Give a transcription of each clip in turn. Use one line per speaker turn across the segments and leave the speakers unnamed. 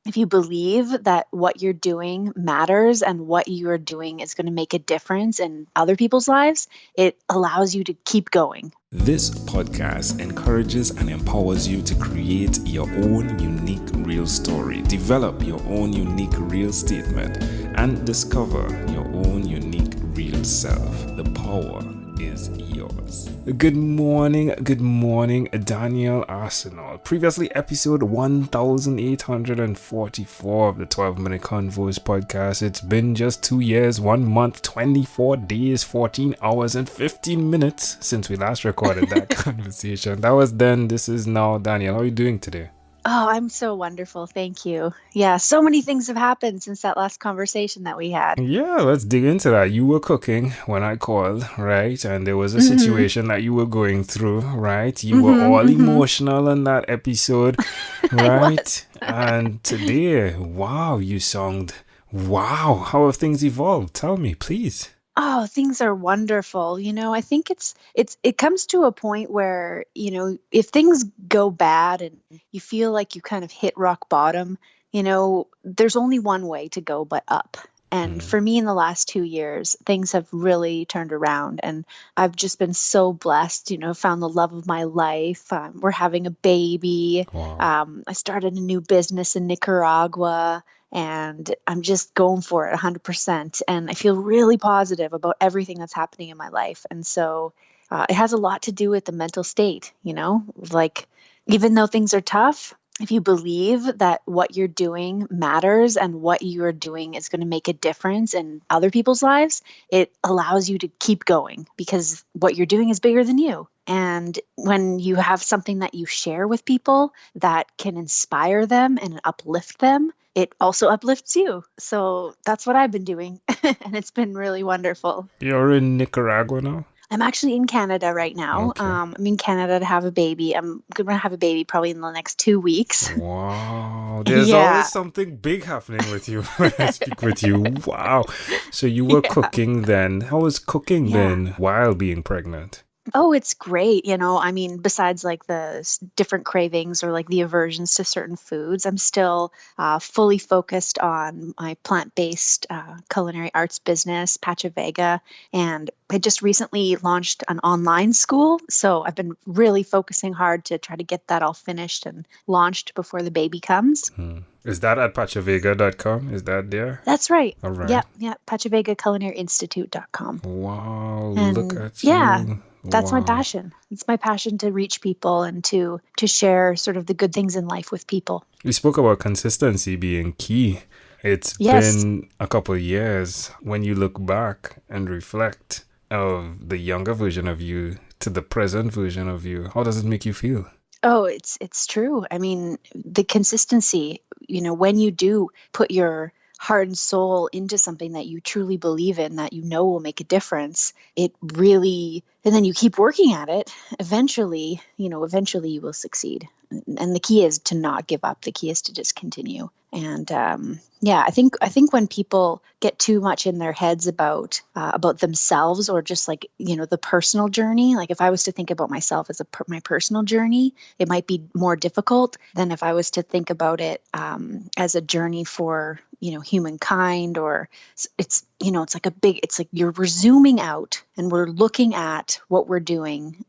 if you believe that what you're doing matters and what you're doing is going to make a difference in other people's lives, it allows you to keep going.
This podcast encourages and empowers you to create your own unique real story, develop your own unique real statement, and discover your own unique real self. The power is yours. Good morning, Danielle Arsenault. Previously, episode 1844 of the 12-Minute Convos podcast. It's been just 2 years, 1 month, 24 days, 14 hours, and 15 minutes since we last recorded that conversation. That was then. This is now. Danielle, how are you doing today?
Oh, I'm so wonderful. Thank you. Yeah, so many things have happened since that last conversation that we had.
Yeah, let's dig into that. You were cooking when I called, right? And there was a situation that you were going through, right? You were all emotional in that episode, right? And today, wow, you sound, wow. How have things evolved? Tell me, please.
Oh, things are wonderful. I think it comes to a point where, if things go bad and you feel like you kind of hit rock bottom, there's only one way to go but up. And for me, in the last 2 years, things have really turned around, and I've just been so blessed, found the love of my life. We're having a baby.
Wow.
I started a new business in Nicaragua, and I'm just going for it 100%. And I feel really positive about everything that's happening in my life. And so it has a lot to do with the mental state, like even though things are tough, if you believe that what you're doing matters and what you're doing is going to make a difference in other people's lives, it allows you to keep going because what you're doing is bigger than you. And when you have something that you share with people that can inspire them and uplift them, it also uplifts you. So that's what I've been doing. And it's been really wonderful.
You're in Nicaragua now?
I'm actually in Canada right now.
Okay.
I'm in Canada to have a baby. I'm going to have a baby probably in the next 2 weeks.
Wow. There's
Yeah.
always something big happening with you when I speak with you. Wow. So you were cooking then. How was cooking then while being pregnant?
Oh, it's great. Besides like the different cravings or like the aversions to certain foods, I'm still fully focused on my plant-based culinary arts business, Pachavega. And I just recently launched an online school. So I've been really focusing hard to try to get that all finished and launched before the baby comes.
Is that at pachavega.com? Is that there?
That's right.
All right.
Yeah. Pachavega Culinary Institute.com.
Wow.
And
look at
yeah.
you.
That's my
Wow.
passion. It's my passion to reach people and to share sort of the good things in life with people.
We spoke about consistency being key. It's
Yes.
been a couple of years when you look back and reflect of the younger version of you to the present version of you. How does it make you feel?
Oh, it's true. I mean, the consistency, when you do put your heart and soul into something that you truly believe in, that will make a difference, it really, and then you keep working at it, eventually you will succeed. And the key is to not give up. The key is to just continue. And I think when people get too much in their heads about themselves or just like the personal journey, like if I was to think about myself as my personal journey, it might be more difficult than if I was to think about it as a journey for humankind. Or it's like we're zooming out and we're looking at what we're doing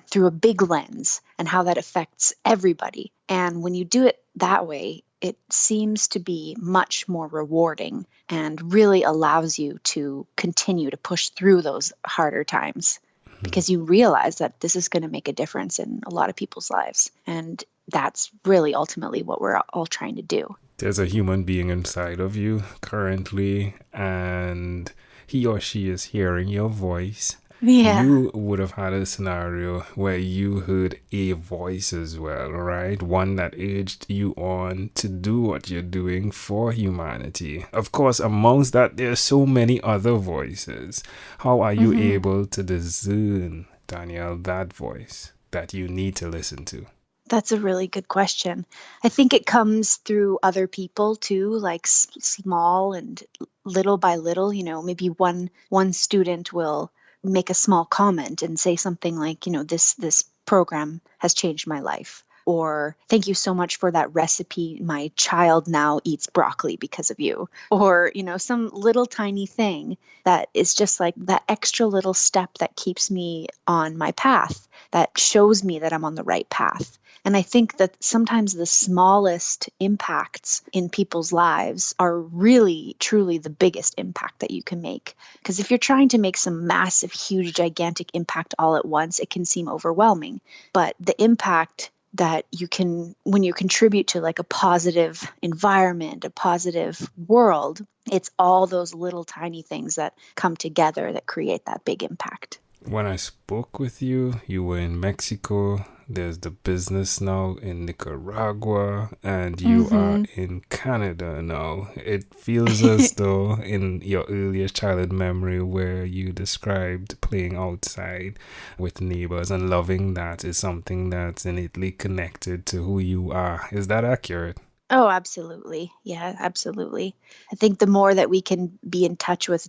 through a big lens and how that affects everybody. And when you do it that way, it seems to be much more rewarding and really allows you to continue to push through those harder times because you realize that this is going to make a difference in a lot of people's lives. And that's really ultimately what we're all trying to do.
There's a human being inside of you currently, and he or she is hearing your voice.
Yeah.
You would have had a scenario where you heard a voice as well, right? One that urged you on to do what you're doing for humanity. Of course, amongst that, there's so many other voices. How are you able to discern, Danielle, that voice that you need to listen to?
That's a really good question. I think it comes through other people too, like small and little by little. Maybe one student will make a small comment and say something like, this program has changed my life. or thank you so much for that recipe. My child now eats broccoli because of you. Or, some little tiny thing that is just like that extra little step that keeps me on my path, that shows me that I'm on the right path. And I think that sometimes the smallest impacts in people's lives are really, truly the biggest impact that you can make. Because if you're trying to make some massive, huge, gigantic impact all at once, it can seem overwhelming. But the impact that you can, when you contribute to like a positive environment, a positive world, it's all those little tiny things that come together that create that big impact.
When I spoke with you, you were in Mexico. There's the business now in Nicaragua, and you are in Canada now. It feels as though in your earlier childhood memory where you described playing outside with neighbors and loving that is something that's innately connected to who you are. Is that accurate?
Oh, absolutely. Yeah, absolutely. I think the more that we can be in touch with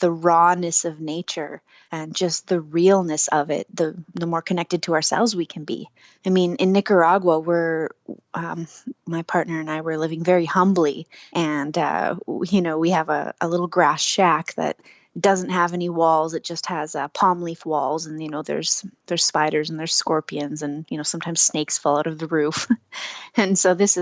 the rawness of nature and just the realness of it, the more connected to ourselves we can be. I mean, in Nicaragua, my partner and I were living very humbly, and we have a little grass shack that doesn't have any walls. It just has palm leaf walls, and there's spiders and there's scorpions, and sometimes snakes fall out of the roof. And so this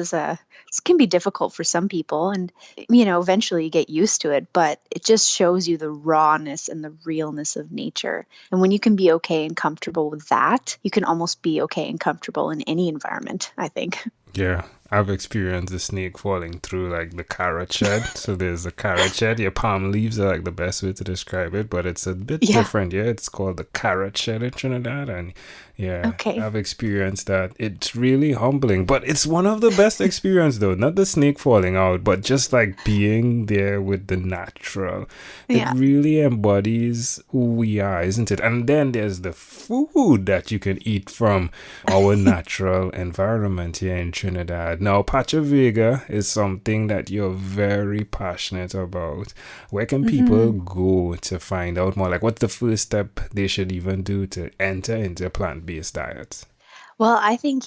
can be difficult for some people, and eventually you get used to it, but it just shows you the rawness and the realness of nature. And when you can be okay and comfortable with that, you can almost be okay and comfortable in any environment, I think.
Yeah, I've experienced a snake falling through like the carrot shed. So there's a carrot shed. Your palm leaves are like the best way to describe it, but it's a bit different. Yeah, it's called the carrot shed in Trinidad, and
Okay.
I've experienced that. It's really humbling, but it's one of the best experience though. Not the snake falling out, but just like being there with the natural.
Yeah.
It really embodies who we are, isn't it? And then there's the food that you can eat from our natural environment here in Trinidad. Now, Pachavega is something that you're very passionate about. Where can people go to find out more? Like, what's the first step they should even do to enter into a plant-based diet?
Well, I think,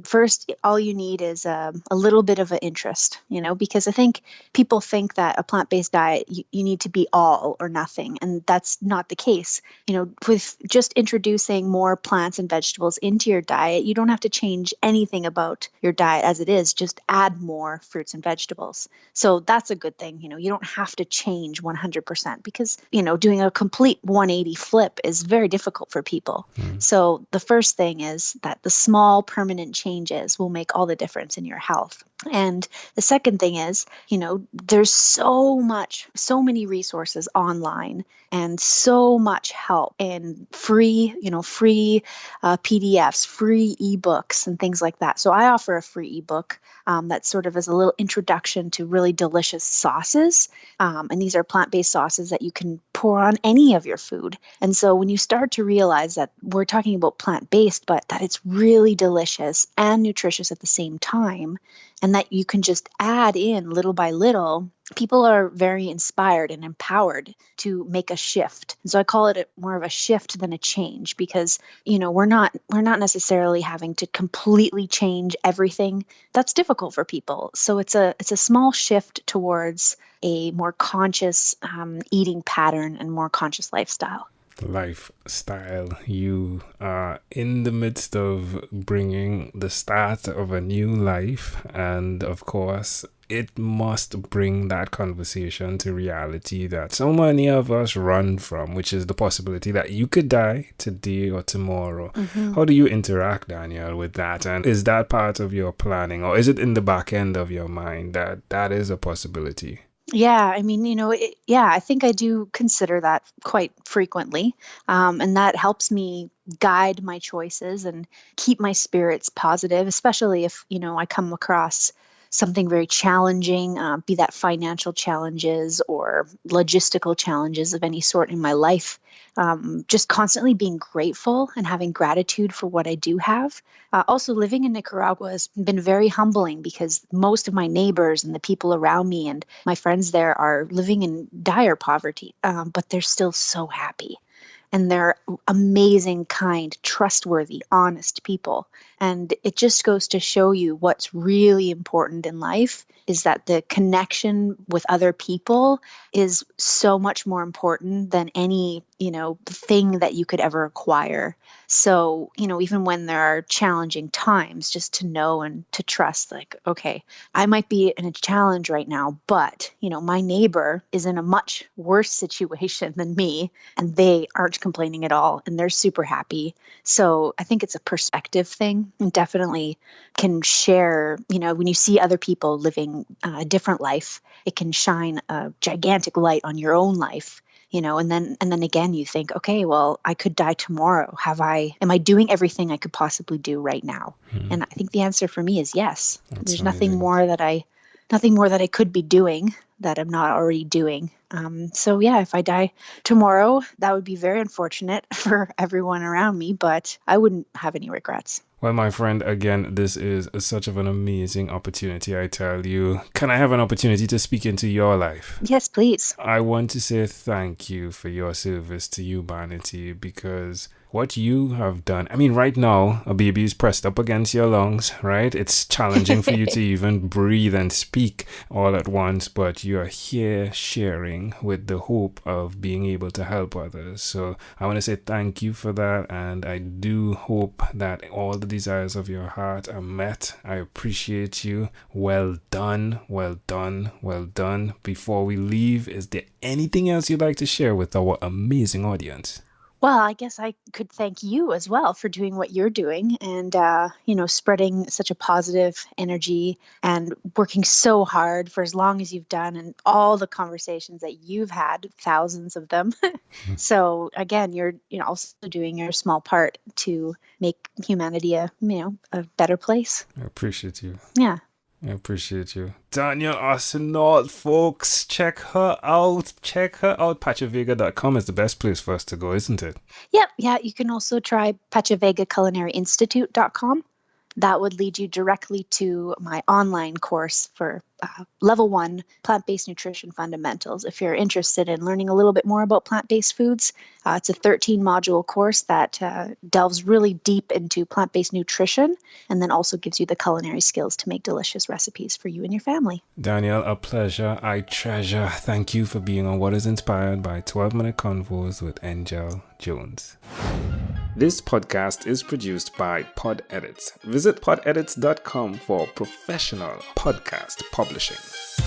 first, all you need is a little bit of an interest, because I think people think that a plant-based diet, you need to be all or nothing. And that's not the case. With just introducing more plants and vegetables into your diet, you don't have to change anything about your diet as it is. Just add more fruits and vegetables. So that's a good thing. You don't have to change 100% because, doing a complete 180 flip is very difficult for people. So the first thing is that the small permanent changes will make all the difference in your health. And the second thing is, there's so many resources online and so much help and free PDFs, free ebooks and things like that. So I offer a free ebook that sort of is a little introduction to really delicious sauces. And these are plant-based sauces that you can pour on any of your food. And so when you start to realize that we're talking about plant-based, but that it's really delicious and nutritious at the same time, and that you can just add in little by little, people are very inspired and empowered to make a shift. And so I call it more of a shift than a change because, we're not necessarily having to completely change everything. That's difficult for people. So it's a small shift towards a more conscious eating pattern and more conscious lifestyle.
You are in the midst of bringing the start of a new life, and of course it must bring that conversation to reality that so many of us run from, which is the possibility that you could die today or tomorrow. How do you interact, Danielle, with that? And is that part of your planning, or is it in the back end of your mind that is a possibility?
Yeah, I mean, I think I do consider that quite frequently. And that helps me guide my choices and keep my spirits positive, especially if, I come across something very challenging, be that financial challenges or logistical challenges of any sort in my life. Just constantly being grateful and having gratitude for what I do have. Also, living in Nicaragua has been very humbling because most of my neighbors and the people around me and my friends there are living in dire poverty, but they're still so happy. and they're amazing, kind, trustworthy, honest people. And it just goes to show you what's really important in life is that the connection with other people is so much more important than any, thing that you could ever acquire. So, even when there are challenging times, just to know and to trust, like, okay, I might be in a challenge right now, but, my neighbor is in a much worse situation than me, and they aren't complaining at all, and they're super happy. So I think it's a perspective thing, and definitely can share, when you see other people living a different life, it can shine a gigantic light on your own life. And then again, you think, okay, well, I could die tomorrow. Am I doing everything I could possibly do right now? And I think the answer for me is yes. There's nothing more that I could be doing that I'm not already doing. So yeah, if I die tomorrow, that would be very unfortunate for everyone around me, but I wouldn't have any regrets.
Well, my friend, again, this is such of an amazing opportunity, I tell you. Can I have an opportunity to speak into your life?
Yes, please.
I want to say thank you for your service to humanity, because what you have done, right now, a baby is pressed up against your lungs, right? It's challenging for you to even breathe and speak all at once, but you are here sharing with the hope of being able to help others. So I want to say thank you for that, and I do hope that all the desires of your heart are met. I appreciate you. Well done, well done, well done. Before we leave, is there anything else you'd like to share with our amazing audience?
Well, I guess I could thank you as well for doing what you're doing and, spreading such a positive energy and working so hard for as long as you've done and all the conversations that you've had, thousands of them. So again, you're also doing your small part to make humanity a better place.
I appreciate you.
Yeah.
I appreciate you. Danielle Arsenault, folks. Check her out. Pachavega.com is the best place for us to go, isn't it?
Yep. Yeah. You can also try Pachavega Culinary Institute.com. That would lead you directly to my online course for level 1 plant-based nutrition fundamentals. If you're interested in learning a little bit more about plant-based foods, it's a 13-module course that delves really deep into plant-based nutrition and then also gives you the culinary skills to make delicious recipes for you and your family.
Danielle, a pleasure. I treasure. Thank you for being on What is Inspired by 12-Minute Convos with Angel Jones. This podcast is produced by Pod Edits. Visit podedits.com for professional podcast publishing.